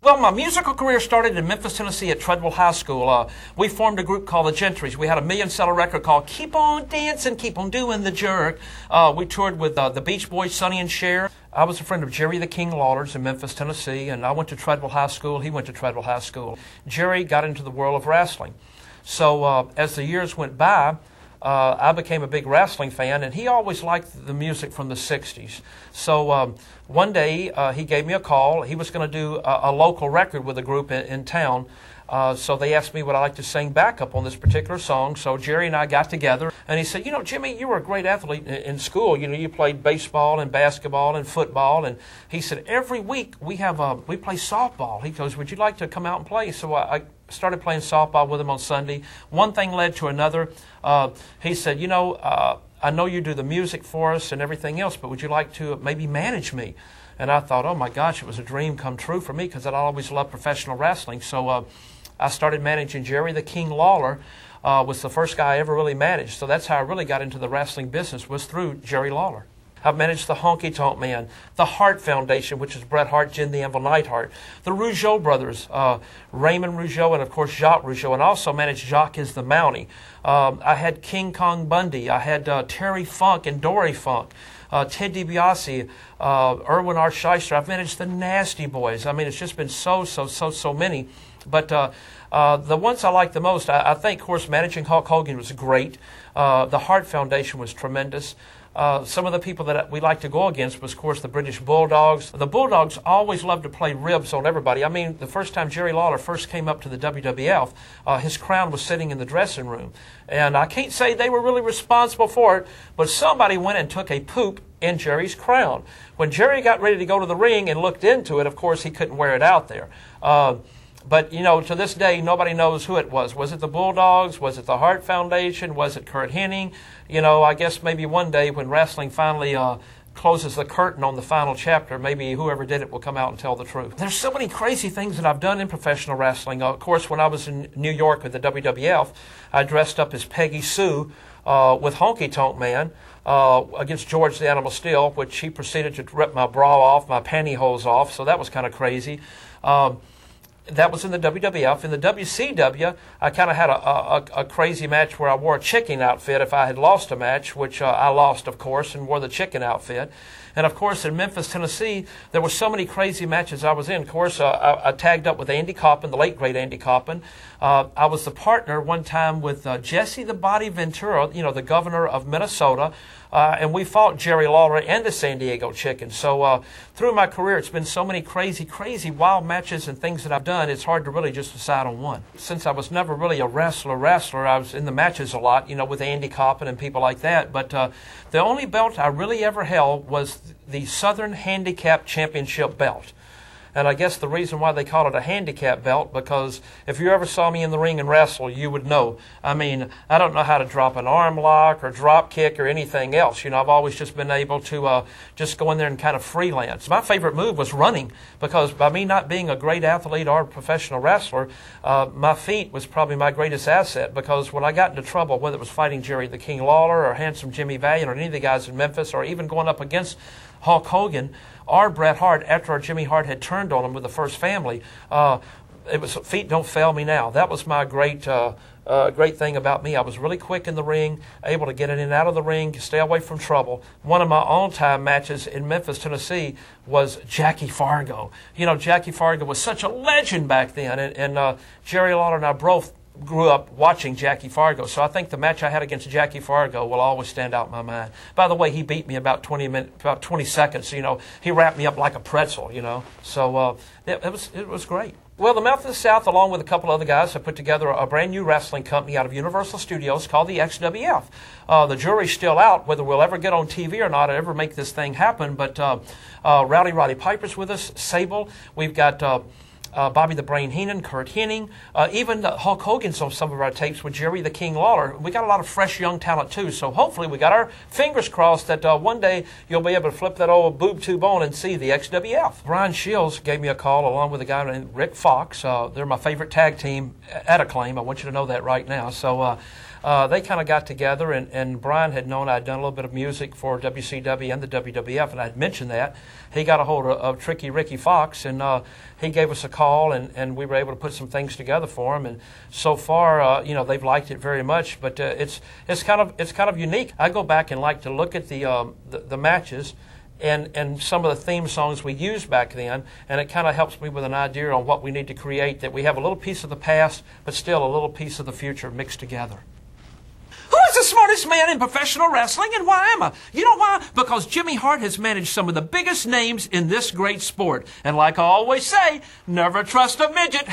Well, my musical career started in Memphis, Tennessee at Treadwell High School. We formed a group called the Gentrys. We had a million-seller record called Keep On Dancing, Keep On Doing the Jerk. We toured with the Beach Boys, Sonny and Cher. I was a friend of Jerry the King Lawler's in Memphis, Tennessee, and I went to Treadwell High School. He went to Treadwell High School. Jerry got into the world of wrestling. So as the years went by, I became a big wrestling fan, and he always liked the music from the 60s. So one day he gave me a call. He was going to do a local record with a group in town. So they asked me would I like to sing backup on this particular song. So Jerry and I got together, and he said, you know, Jimmy, you were a great athlete in school. You know, you played baseball and basketball and football. And he said, every week we play softball. He goes, would you like to come out and play? So I started playing softball with him on Sunday. One thing led to another. He said, you know, I know you do the music for us and everything else, but would you like to maybe manage me? And I thought, oh my gosh, it was a dream come true for me because I'd always loved professional wrestling. So I started managing Jerry the King Lawler. Was the first guy I ever really managed. So that's how I really got into the wrestling business, was through Jerry Lawler. I've managed the Honky Tonk Man, the Hart Foundation, which is Bret Hart, Jim the Anvil Neidhart, the Rougeau brothers, Raymond Rougeau, and of course Jacques Rougeau, and also managed Jacques is the Mountie. I had King Kong Bundy. I had Terry Funk and Dory Funk. Ted DiBiase, Irwin R. Shyster. I've managed the Nasty Boys. I mean, it's just been so many. But the ones I like the most, I think, of course, managing Hulk Hogan was great. The Hart Foundation was tremendous. Some of the people that we like to go against was, of course, the British Bulldogs. The Bulldogs always loved to play ribs on everybody. I mean, the first time Jerry Lawler first came up to the WWF, his crown was sitting in the dressing room. And I can't say they were really responsible for it, but somebody went and took a poop in Jerry's crown. When Jerry got ready to go to the ring and looked into it, of course, he couldn't wear it out there. But, you know, to this day, nobody knows who it was. Was it the Bulldogs? Was it the Hart Foundation? Was it Kurt Hennig? You know, I guess maybe one day when wrestling finally closes the curtain on the final chapter, maybe whoever did it will come out and tell the truth. There's so many crazy things that I've done in professional wrestling. Of course, when I was in New York with the WWF, I dressed up as Peggy Sue with Honky Tonk Man against George the Animal Steel, which he proceeded to rip my bra off, my pantyhose off, so that was kind of crazy. That was in the WWF. In the WCW, I kind of had a crazy match where I wore a chicken outfit if I had lost a match, which I lost, of course, and wore the chicken outfit. And, of course, in Memphis, Tennessee, there were so many crazy matches I was in. Of course, I tagged up with Andy Coppin, the late, great Andy Coppin. I was the partner one time with Jesse the Body Ventura, you know, the governor of Minnesota, and we fought Jerry Lawler and the San Diego Chicken. So through my career, it's been so many crazy, wild matches and things that I've done, it's hard to really just decide on one. Since I was never really a wrestler, I was in the matches a lot, you know, with Andy Coppin and people like that. But the only belt I really ever held was the Southern Handicap Championship belt. And I guess the reason why they call it a handicap belt, because if you ever saw me in the ring and wrestle, you would know. I mean, I don't know how to drop an arm lock or drop kick or anything else. You know, I've always just been able to just go in there and kind of freelance. My favorite move was running, because by me not being a great athlete or a professional wrestler, my feet was probably my greatest asset, because when I got into trouble, whether it was fighting Jerry the King Lawler or Handsome Jimmy Valiant or any of the guys in Memphis, or even going up against Hulk Hogan or Bret Hart after our Jimmy Hart had turned on him with the First Family, it was feet don't fail me now. That was my great thing about me. I was really quick in the ring, able to get in and out of the ring, stay away from trouble. One of my all-time matches in Memphis, Tennessee was Jackie Fargo. You know, Jackie Fargo was such a legend back then, and Jerry Lawler and I both grew up watching Jackie Fargo, so I think the match I had against Jackie Fargo will always stand out in my mind. By the way, he beat me about 20 seconds. You know, he wrapped me up like a pretzel. You know, so it was great. Well, the Mouth of the South, along with a couple other guys, have put together a brand new wrestling company out of Universal Studios called the XWF. The jury's still out whether we'll ever get on TV or not, or ever make this thing happen. But Rowdy Roddy Piper's with us, Sable. We've got Bobby the Brain Heenan, Kurt Hennig, even Hulk Hogan's on some of our tapes with Jerry the King Lawler. We got a lot of fresh young talent too, so hopefully we got our fingers crossed that one day you'll be able to flip that old boob tube on and see the XWF. Brian Shields gave me a call along with a guy named Rick Fox. They're my favorite tag team at Acclaim. I want you to know that right now. So they kind of got together, and Brian had known I'd done a little bit of music for WCW and the WWF, and I'd mentioned that. He got a hold of Tricky Ricky Fox, and he gave us a call, and we were able to put some things together for him. And so far, you know, they've liked it very much. But it's kind of unique. I go back and like to look at the matches and some of the theme songs we used back then, and it kind of helps me with an idea on what we need to create, that we have a little piece of the past, but still a little piece of the future mixed together. Who is the smartest man in professional wrestling, and why am I? You know why? Because Jimmy Hart has managed some of the biggest names in this great sport. And like I always say, never trust a midget.